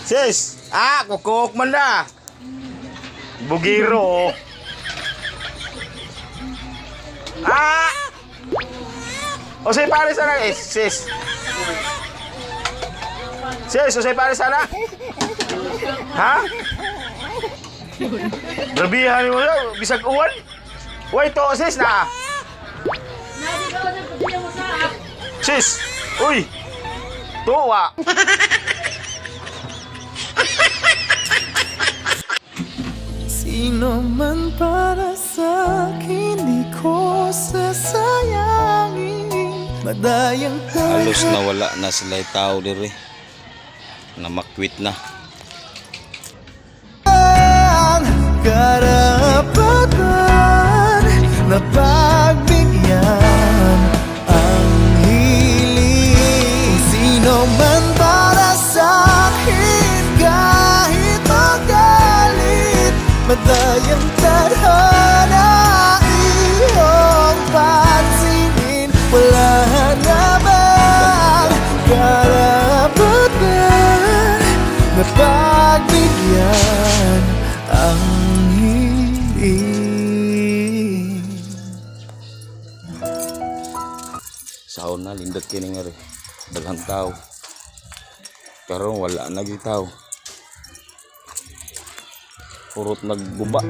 Sis, kukuk man na. Bugiro. Usay pare sana sis. Sis, usay pare sana. Ha? Grabihan mo na, bisag uwan. Uy, to sis na. Sis, uy. Tuwa. Sino man para sa akin, di ko sasayangin. Madayang Halos nawala na sila tao diri. Na makwit na. karapatan na pagbigyan ang hiling. Sino man para sa akin, kahit magalit, madayang tadhana iyong pansinin. Wala na bang karapatan na pagbigyan ang hiling. Sahon na lindot kini nga rin. Daghang tao. Pero wala na gyud tao. Purot nagguba.